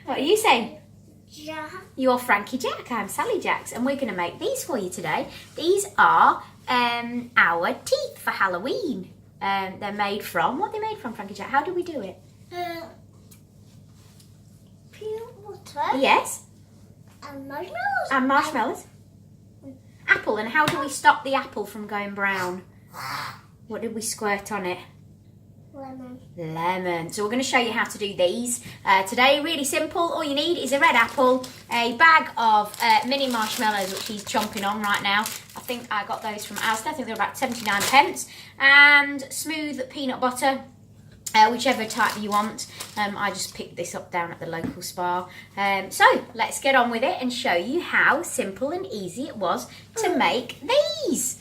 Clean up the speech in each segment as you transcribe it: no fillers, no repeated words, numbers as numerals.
What are you saying? Jack. You're Frankie Jack, I'm Sally Jacks, and we're going to make these for you today. These are our teeth for Halloween. They're made from, what are they made from, Frankie Jack? How do we do it? Peanut butter. Yes. And marshmallows. And marshmallows. Apple, and how do we stop the apple from going brown? What did we squirt on it? Lemon. Lemon. So we're going to show you how to do these today. Really simple. All you need is a red apple, a bag of mini marshmallows, which he's chomping on right now. I think I got those from Asda. I think they're about 79 pence. And smooth peanut butter, whichever type you want. I just picked this up down at the local Spar. So let's get on with it and show you how simple and easy it was to make these.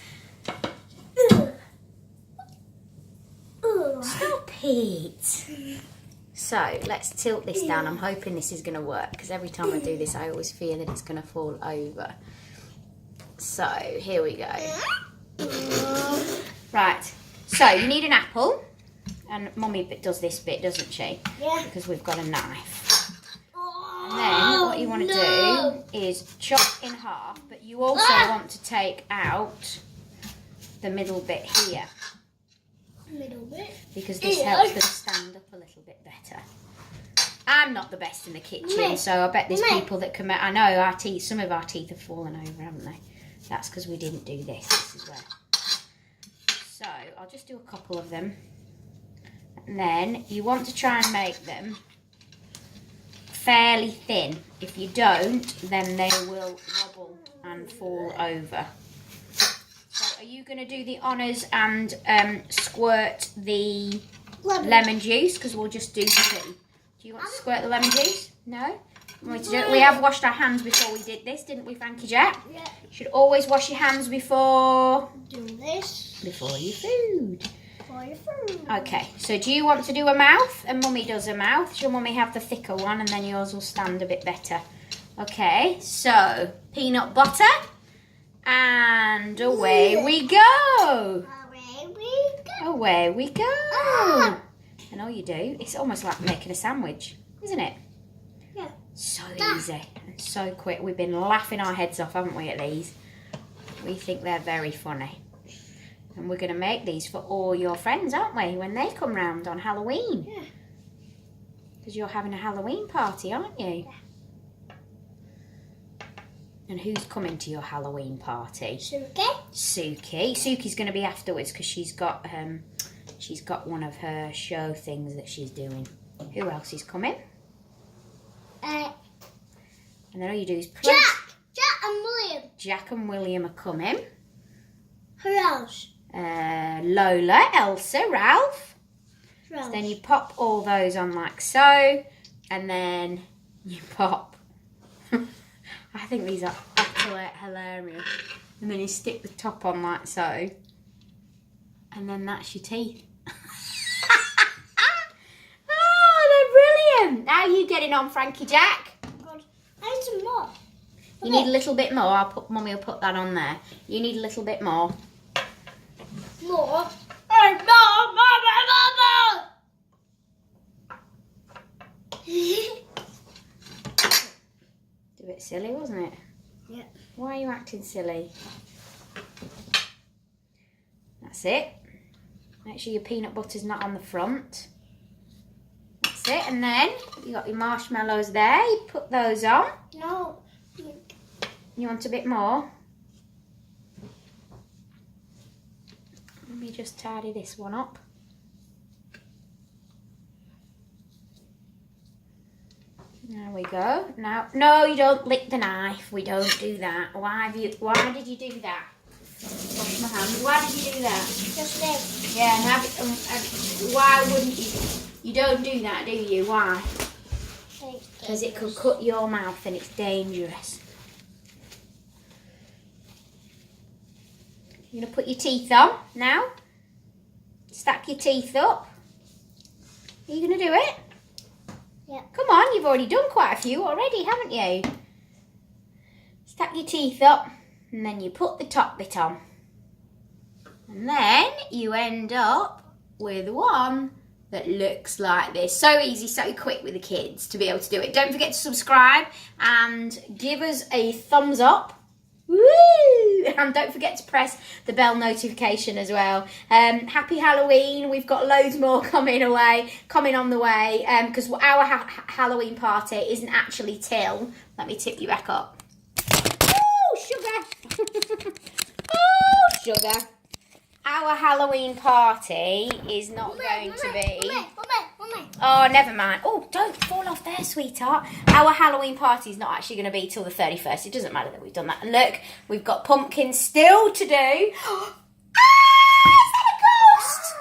Stop it. So let's tilt this down. I'm hoping this is going to work because every time I do this I always fear that it's going to fall over. So here we go. Right, so you need an apple, and Mummy does this bit, doesn't she? Yeah. Because we've got a knife. And then what you want to do is chop in half, but you also want to take out the middle bit here. Middle bit. Because this helps them stand up a little bit better. I'm not the best in the kitchen, so I bet there's people that can make... I know our teeth, some of our teeth have fallen over, haven't they? That's because we didn't do this. This is where. So I'll just do a couple of them. And then you want to try and make them fairly thin. If you don't, then they will wobble and fall over. So are you going to do the honours and squirt the lemon juice? Because we'll just do two. Do you want to squirt the lemon juice? No? We have washed our hands before we did this, didn't we, Frankie Jack? Yeah. You should always wash your hands before... Do this. Before your food. For your food. Okay, so do you want to do a mouth? And Mummy does a mouth. Shall Mummy have the thicker one and then yours will stand a bit better? Okay, so peanut butter. And away we go. Away we go. Away we go. And all you do, it's almost like making a sandwich, isn't it? Yeah. So easy and so quick. We've been laughing our heads off, haven't we, at these? We think they're very funny. And we're going to make these for all your friends, aren't we, when they come round on Halloween? Yeah. Because you're having a Halloween party, aren't you? Yeah. And who's coming to your Halloween party? Suki. Suki. Suki's going to be afterwards because she's got one of her show things that she's doing. Who else is coming? And then all you do is Jack and William. Jack and William are coming. Who else? Lola, Elsa, Ralph. So then you pop all those on like so, and then you pop. I think these are utterly hilarious. And then you stick the top on like so, and then that's your teeth. Oh, they're brilliant! How are you getting on, Frankie Jack? God, I need some more. You need a little bit more. Mummy will put that on there. You need a little bit more. More. It's a bit silly, wasn't it? Yeah. Why are you acting silly? That's it. Make sure your peanut butter's not on the front. That's it. And then you got your marshmallows there. You put those on. No. You want a bit more? Let me just tidy this one up. There we go. Now, no, you don't lick the knife. We don't do that. Why did you do that? Wash my hands. Why did you do that? Just this. Yeah, and why wouldn't you? You don't do that, do you? Why? Because it could cut your mouth and it's dangerous. You're going to put your teeth on now. Stack your teeth up. Are you going to do it? Yeah. Come on, you've already done quite a few already, haven't you? Stack your teeth up and then you put the top bit on. And then you end up with one that looks like this. So easy, so quick with the kids to be able to do it. Don't forget to subscribe and give us a thumbs up. Woo! And don't forget to press the bell notification as well. Happy Halloween. We've got loads more coming on the way, because our Halloween party isn't actually till, let me tip you back up. Oh, sugar. Oh, sugar. Our Halloween party is not going to be... Oh, never mind. Oh, don't fall off there, sweetheart. Our Halloween party is not actually going to be till the 31st. It doesn't matter that we've done that. And look, we've got pumpkins still to do. Ah, is that a ghost?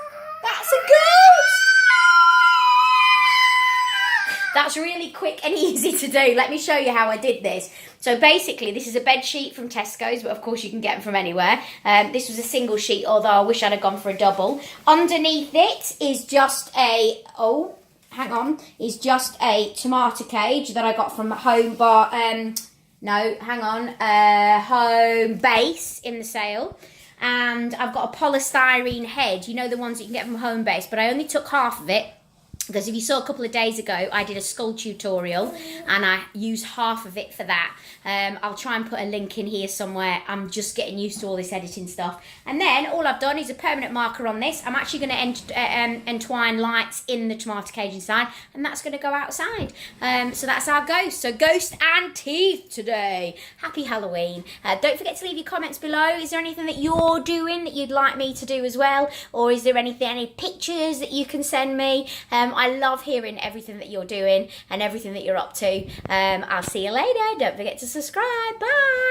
That's a ghost. That's really quick and easy to do. Let me show you how I did this. So basically, this is a bed sheet from Tesco's, but of course you can get them from anywhere. This was a single sheet, although I wish I'd have gone for a double. Underneath it is just a, is just a tomato cage that I got from Home Base in the sale. And I've got a polystyrene head, you know, the ones that you can get from Home Base, but I only took half of it. Because if you saw a couple of days ago, I did a skull tutorial and I used half of it for that. I'll try and put a link in here somewhere. I'm just getting used to all this editing stuff. And then all I've done is a permanent marker on this. I'm actually going to entwine lights in the tomato cage inside, and that's going to go outside. So that's our ghost. So ghost and teeth today. Happy Halloween. Don't forget to leave your comments below. Is there anything that you're doing that you'd like me to do as well? Or is there any pictures that you can send me? I love hearing everything that you're doing and everything that you're up to. I'll see you later. Don't forget to subscribe. Bye.